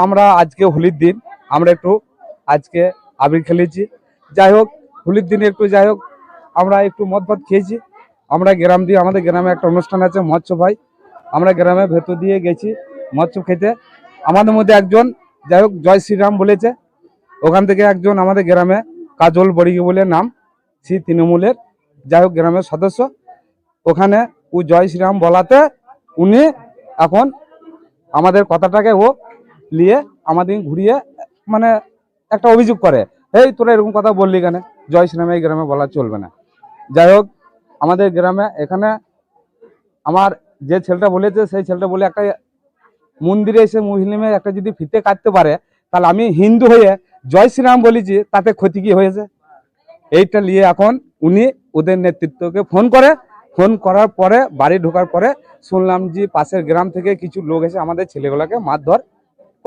আমরা আজকে হোলির দিন আমরা একটু আজকে আবির খেলেছি। যাই হোক, হোলির দিনে একটু যাই হোক আমরা একটু মদ ভাত খেয়েছি। আমরা গ্রাম দিয়ে, আমাদের গ্রামে একটা অনুষ্ঠান আছে মৎস্য ভাই, আমরা গ্রামে ভেতর দিয়ে গেছি মৎস্য খেতে। আমাদের মধ্যে একজন যাই হোক জয় শ্রীরাম বলেছে, ওখান থেকে একজন আমাদের গ্রামে কাজল বড়িগে বলে নাম, সেই তৃণমূলের যাই হোক গ্রামের সদস্য, ওখানে ও জয় শ্রীরাম বলাতে উনি এখন আমাদের কথাটাকে ও নিয়ে আমাদের ঘুরিয়ে মানে একটা অভিযোগ করে, এই তোরা এরকম কথা বললি কেন, জয় শ্রীরাম এই গ্রামে বলা চলবে না। যাই হোক আমাদের গ্রামে এখানে আমার যে ছেলেটা বলেছে সেই ছেলেটা বলে একটা মন্দিরে এসে মুসলিমে একটা যদি ফিতে কাটতে পারে, তাহলে আমি হিন্দু হয়ে জয় শ্রীরাম বলেছি, তাতে ক্ষতি কি হয়েছে? এইটা নিয়ে এখন উনি ওদের নেতৃত্বকে ফোন করার পরে বাড়ি ঢোকার পরে শুনলাম যে পাশের গ্রাম থেকে কিছু লোক এসে আমাদের ছেলেগুলোকে মারধর